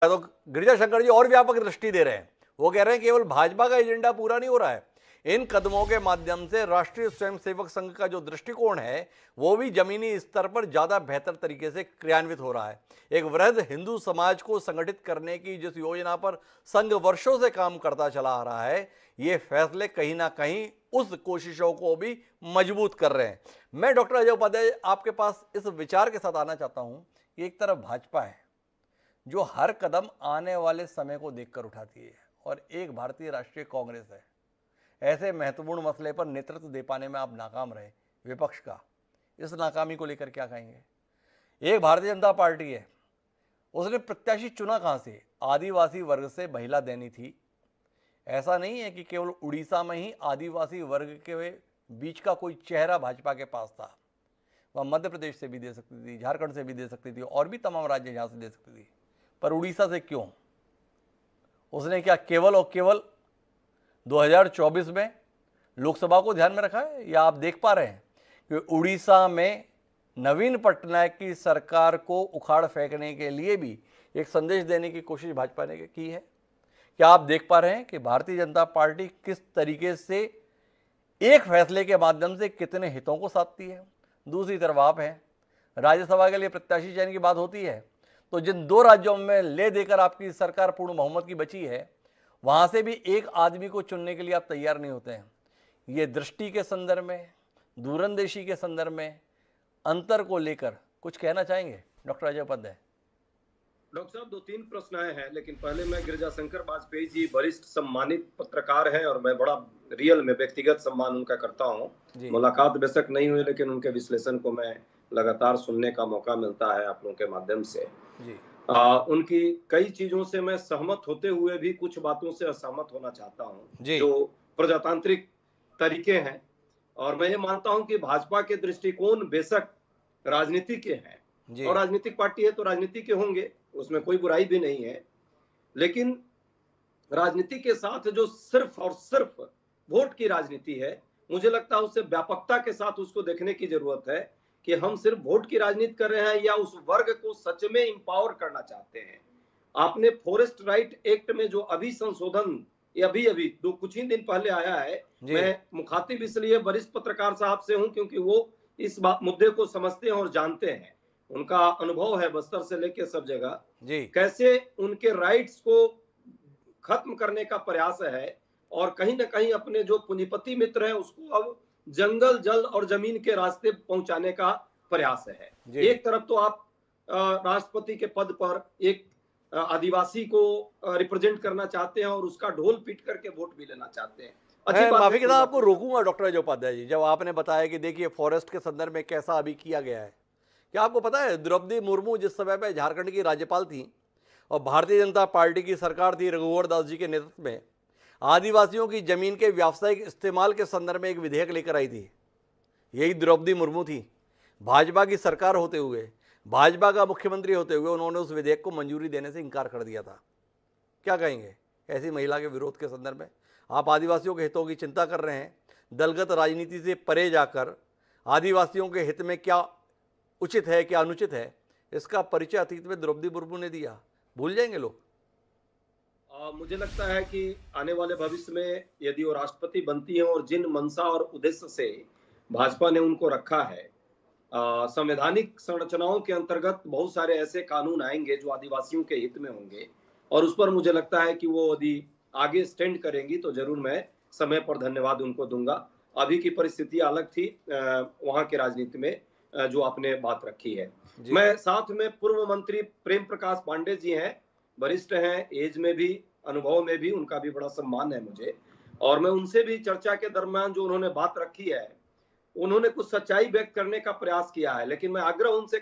तो गिरिजा शंकर जी और व्यापक दृष्टि दे रहे हैं। वो कह रहे हैं केवल भाजपा का एजेंडा पूरा नहीं हो रहा है, इन कदमों के माध्यम से राष्ट्रीय स्वयंसेवक संघ का जो दृष्टिकोण है वो भी जमीनी स्तर पर ज्यादा बेहतर तरीके से क्रियान्वित हो रहा है। एक वृहद हिंदू समाज को संगठित करने की जिस योजना पर संघ वर्षों से काम करता चला आ रहा है, ये फैसले कहीं ना कहीं उस कोशिशों को भी मजबूत कर रहे हैं। मैं डॉक्टर अजय उपाध्याय आपके पास इस विचार के साथ आना चाहता हूं कि एक तरफ भाजपा है जो हर कदम आने वाले समय को देखकर उठाती है, और एक भारतीय राष्ट्रीय कांग्रेस है। ऐसे महत्वपूर्ण मसले पर नेतृत्व दे पाने में आप नाकाम रहे, विपक्ष का इस नाकामी को लेकर क्या कहेंगे? एक भारतीय जनता पार्टी है, उसने प्रत्याशी चुना कहां से? आदिवासी वर्ग से महिला देनी थी। ऐसा नहीं है कि केवल उड़ीसा में ही आदिवासी वर्ग के बीच का कोई चेहरा भाजपा के पास था, वह मध्य प्रदेश से भी दे सकती थी, झारखंड से भी दे सकती थी, और भी तमाम राज्य यहां से दे सकती थी, पर उड़ीसा से क्यों? उसने क्या केवल और केवल 2024 में लोकसभा को ध्यान में रखा है? या आप देख पा रहे हैं कि उड़ीसा में नवीन पटनायक की सरकार को उखाड़ फेंकने के लिए भी एक संदेश देने की कोशिश भाजपा ने की है? क्या आप देख पा रहे हैं कि भारतीय जनता पार्टी किस तरीके से एक फैसले के माध्यम से कितने हितों को साधती है? दूसरी तरफ आप हैं, राज्यसभा के लिए प्रत्याशी चयन की बात होती है तो जिन दो राज्यों में ले देकर आपकी सरकार पूर्ण बहुमत की बची है, वहां से भी एक आदमी को चुनने के लिए आप तैयार नहीं होते हैं। ये दृष्टि के संदर्भ में, दूरंदेशी के संदर्भ में अंतर को लेकर कुछ कहना चाहेंगे डॉक्टर अजय उपाध्याय? डॉक्टर साहब, 2-3 प्रश्न आए हैं, लेकिन पहले मैं गिरिजा शंकर वाजपेयी जी वरिष्ठ सम्मानित पत्रकार हैं और मैं बड़ा रियल में व्यक्तिगत सम्मान उनका करता हूं। मुलाकात बेशक नहीं हुई, लेकिन उनके विश्लेषण को मैं लगातार सुनने का मौका मिलता है आप लोगों के माध्यम से। उनकी कई चीजों से मैं सहमत होते हुए भी कुछ बातों से असहमत होना चाहता हूं, जो प्रजातांत्रिक तरीके हैं। और मैं ये मानता हूं कि भाजपा के दृष्टिकोण बेशक राजनीति के हैं, और राजनीतिक पार्टी है तो राजनीति के होंगे, उसमें कोई बुराई भी नहीं है। लेकिन राजनीति के साथ जो सिर्फ और सिर्फ वोट की राजनीति है, मुझे लगता है उससे व्यापकता के साथ उसको देखने की जरूरत है कि हम सिर्फ वोट की राजनीति कर रहे हैं या उस वर्ग को सच में इंपावर करना चाहते हैं। आपने फॉरेस्ट राइट एक्ट में जो अभी संशोधन अभी कुछ ही दिन पहले आया है, मैं मुखातिब इसलिए वरिष्ठ पत्रकार साहब से हूं क्योंकि वो इस मुद्दे को समझते हैं और जानते हैं, उनका अनुभव है बस्तर से लेकर सब जगह, कैसे उनके राइट्स को खत्म करने का प्रयास है और कहीं ना कहीं अपने जो पूंजीपति मित्र है उसको अब जंगल, जल और जमीन के रास्ते पहुंचाने का प्रयास है। एक तरफ तो आप राष्ट्रपति के पद पर एक आदिवासी को रिप्रेजेंट करना चाहते हैं और उसका ढोल पीट करके वोट भी लेना चाहते हैं। मैं माफी के साथ आपको रोकूंगा डॉक्टर अजय उपाध्याय जी, जब आपने बताया कि देखिए फॉरेस्ट के संदर्भ में कैसा अभी किया गया है। क्या आपको पता है द्रौपदी मुर्मू जिस समय पे झारखंड की राज्यपाल थी और भारतीय जनता पार्टी की सरकार थी रघुवर दास जी के नेतृत्व में, आदिवासियों की जमीन के व्यावसायिक इस्तेमाल के संदर्भ में एक विधेयक लेकर आई थी। यही द्रौपदी मुर्मू थी। भाजपा की सरकार होते हुए, भाजपा का मुख्यमंत्री होते हुए उन्होंने उस विधेयक को मंजूरी देने से इनकार कर दिया था। क्या कहेंगे ऐसी महिला के विरोध के संदर्भ में? आप आदिवासियों के हितों की चिंता कर रहे हैं, दलगत राजनीति से परे जाकर आदिवासियों के हित में क्या उचित है क्या अनुचित है, इसका परिचय अतीत में द्रौपदी मुर्मू ने दिया। भूल जाएंगे लोग? मुझे लगता है कि आने वाले भविष्य में यदि वो राष्ट्रपति बनती है और जिन मंशा और उद्देश्य से भाजपा ने उनको रखा है, संवैधानिक संरचनाओं के अंतर्गत बहुत सारे ऐसे कानून आएंगे जो आदिवासियों के हित में होंगे, और उस पर मुझे लगता है कि वो यदि आगे स्टैंड करेंगी तो जरूर मैं समय पर धन्यवाद उनको दूंगा। अभी की परिस्थिति अलग थी वहां के राजनीति में जो आपने बात रखी है। मैं साथ में पूर्व मंत्री प्रेम प्रकाश पांडे जी हैं, वरिष्ठ हैं, एज में भी, अनुभव में भी, उनका भी बड़ा सम्मान है मुझे, और मैं उनसे भी चर्चा के दरमियान जो उन्होंने बात रखी है, उन्होंने कुछ सच्चाई व्यक्त करने का प्रयास किया है, लेकिन मैं आग्रह उनसे